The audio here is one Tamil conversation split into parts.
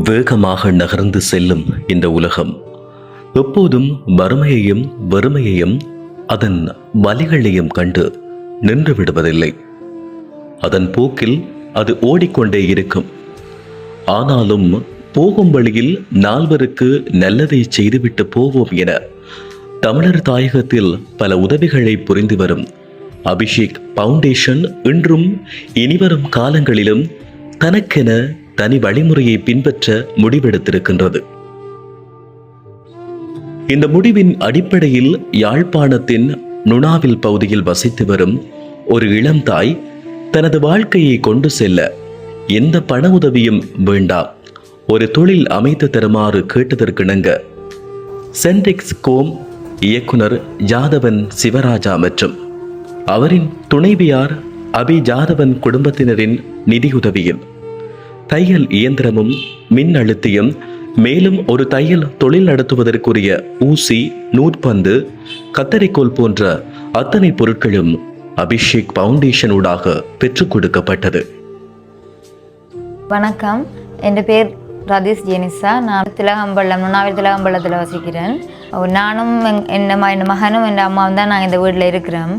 வேகமாக நகர்ந்து செல்லும் இந்த உலகம் எப்போதும் வறுமையையும் வெறுமையையும் அதன் வலிகளையும் கண்டு நின்று விடுவதில்லை. அதன் போக்கில் அது ஓடிக்கொண்டே இருக்கும். ஆனாலும் போகும் வழியில் நால்வருக்கு நல்லதை செய்துவிட்டு போவோம் என தமிழர் தாயகத்தில் பல உதவிகளை புரிந்து வரும் அபிஷேக் பவுண்டேஷன் இன்றும் இனிவரும் காலங்களிலும் தனக்கென தனி வழிமுறையை பின்பற்ற முடிவெடுத்திருக்கின்றது. இந்த முடிவின் அடிப்படையில் யாழ்ப்பாணத்தின் நுணாவில் பகுதியில் வசித்து வரும் ஒரு இளம் தாய் தனது வாழ்க்கையை கொண்டு செல்ல எந்த பண உதவியும் வேண்டாம், ஒரு தொழில் அமைத்து தருமாறு கேட்டதற்கிணங்க சென்டெக்ஸ் கோம் இயக்குனர் ஜாதவன் சிவராஜா மற்றும் அவரின் துணைவியார் அபி ஜாதவன் குடும்பத்தினரின் நிதியுதவியில் தையல் இயந்திரமும் மின் அழுத்தியும் மேலும் ஒரு தையல் தொழில் நடத்துவதற்குரிய ஊசி, நூற்பந்து, கத்தரிக்கோல் போன்ற அத்தனை பொருட்களும் அபிஷேக் பவுண்டேஷன் ஊடாக பெற்றுக் கொடுக்கப்பட்டது. வணக்கம், என் பேர் ரதீஷ் ஜெனிசா. நான் திலகம்பள்ளம், நுணாவில் திலகம்பள்ளத்தில் வசிக்கிறேன். நானும் என் மகனும் என் அம்மாவும் தான் நாங்கள் இந்த வீட்டில் இருக்கிறோம்.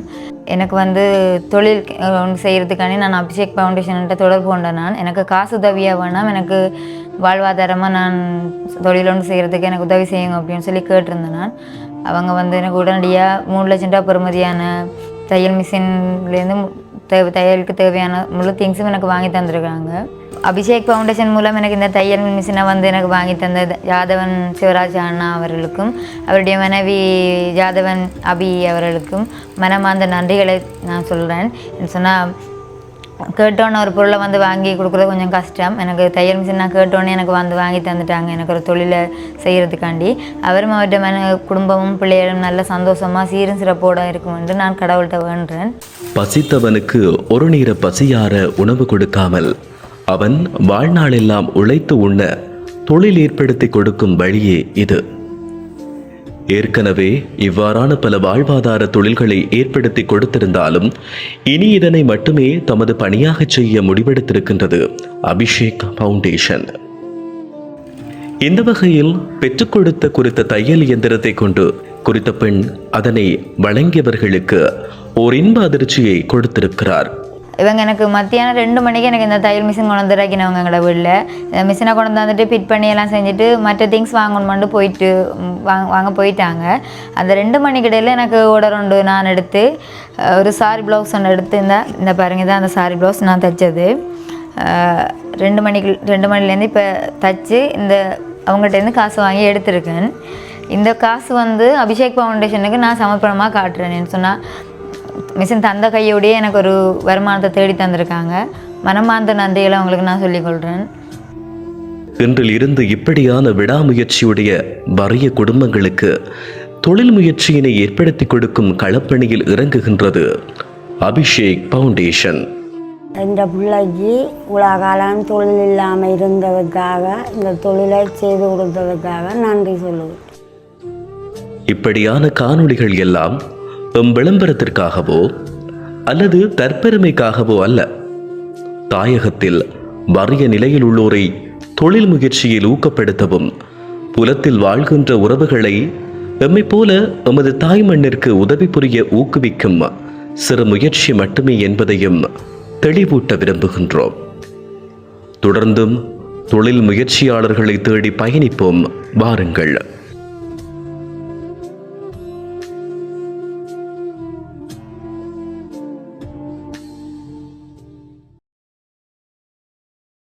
எனக்கு தொழில் செய்கிறதுக்காண்டி நான் அபிஷேக் ஃபவுண்டேஷன்கிட்ட தொடர்பு கொண்டேன். எனக்கு காசு உதவியாக வேணாம், எனக்கு வாழ்வாதாரமாக நான் தொழில் ஒன்று செய்கிறதுக்கு எனக்கு உதவி செய்யுங்க அப்படின்னு சொல்லி கேட்டிருந்தேன். நான் அவங்க எனக்கு உடனடியாக 3 லட்சம் ரூபா பெறுமதியான தையல் மிஷின்லேருந்து தையலுக்கு தேவையான முழு திங்ஸும் எனக்கு வாங்கி தந்துருக்காங்க. அபிஷேக் ஃபவுண்டேஷன் மூலம் எனக்கு இந்த தையல் மிஷினை எனக்கு வாங்கி தந்த ஜாதவன் சிவராஜ் அண்ணா அவர்களுக்கும் அவருடைய மனைவி ஜாதவன் அபி அவர்களுக்கும் மனமார்ந்த நன்றிகளை நான் சொல்கிறேன். சொன்னால் கேட்டோன்னு ஒரு பொருளை வாங்கி கொடுக்குறது கொஞ்சம் கஷ்டம். எனக்கு தையல் மிஷின் நான் கேட்டோன்னே எனக்கு வாங்கி தந்துட்டாங்க, எனக்கு ஒரு தொழிலை செய்கிறதுக்காண்டி. அவரும் அவர்கிட்ட குடும்பமும் பிள்ளைகளும் நல்ல சந்தோஷமாக சீரும் சிறப்போடு இருக்கும் என்று நான் கடவுள்கிட்ட வேண்டுறேன். பசித்தவனுக்கு ஒரு நேர பசியார உணவு கொடுக்காமல் அவன் வாழ்நாளெல்லாம் உழைத்து உண்ண தொழில் ஏற்படுத்தி கொடுக்கும் வழியே இது. ஏற்கனவே இவ்வாறான பல வாழ்வாதார தொழில்களை ஏற்படுத்தி கொடுத்திருந்தாலும் இனி இதனை மட்டுமே தமது பணியாக செய்ய முடிவெடுத்திருக்கின்றது அபிஷேக் பவுண்டேஷன். இந்த வகையில் பெற்றுக் கொடுத்த குறித்த தையல் இயந்திரத்தை கொண்டு குறித்த பெண் அதனை வழங்கியவர்களுக்கு ஓர் இன்ப அதிர்ச்சியை கொடுத்திருக்கிறார். இவங்க எனக்கு மத்தியானம் 2 மணிக்கு எனக்கு இந்த தையல் மிஷின் கொண்டு வந்துடாக்கினவங்க எங்களோட வீட்டில். இந்த மிஷினை கொண்டு வந்துட்டு ஃபிட் பண்ணி எல்லாம் செஞ்சுட்டு மற்ற திங்ஸ் வாங்கணுமெண்டு வாங்க போயிட்டாங்க. அந்த 2 மணிக்கிடையில் எனக்கு ஆர்டர் உண்டு. நான் எடுத்து ஒரு சாரி ப்ளவுஸ் ஒன்று எடுத்து இந்த பாருங்க தான் அந்த சாரி ப்ளவுஸ் நான் தைச்சது. 2 மணிலேருந்து இப்போ தைச்சு அவங்கள்ட்டேருந்து காசு வாங்கி எடுத்திருக்கேன். இந்த காசு அபிஷேக் ஃபவுண்டேஷனுக்கு நான் சமர்ப்பணமாக காட்டுறேன்னு சொன்னால் மிஷின் தந்த கையோடையே எனக்கு ஒரு வருமானத்தை தேடி தந்திருக்காங்க. மனமார்ந்த நன்றிகளை அவங்களுக்கு நான் சொல்லிக்கொள்கிறேன். இன்றில் இருந்து இப்படியான விடாமுயற்சியுடைய வறிய குடும்பங்களுக்கு தொழில் முயற்சியினை ஏற்படுத்தி கொடுக்கும் களப்பணியில் இறங்குகின்றது அபிஷேக் பவுண்டேஷன். இந்த பிள்ளைக்கு உலகாலம் தொழில் இல்லாமல் இருந்ததுக்காக இந்த தொழிலை செய்து கொடுத்ததுக்காக நன்றி சொல்லுவேன். இப்படியான காணொளிகள் எல்லாம் விளம்பரத்திற்காகவோ அல்லது தற்பெருமைக்காகவோ அல்ல. தாயகத்தில் வறிய நிலையில் உள்ளோரை தொழில் முயற்சியில் ஊக்கப்படுத்தவும் புலத்தில் வாழ்கின்ற உறவுகளை எம்மை போல எமது தாய் மண்ணிற்கு உதவி புரிய ஊக்குவிக்கும் சிறு முயற்சி மட்டுமே என்பதையும் தெளிவூட்ட விரும்புகின்றோம். தொடர்ந்தும் தொழில் முயற்சியாளர்களை தேடி பயணிப்போம். வாருங்கள்.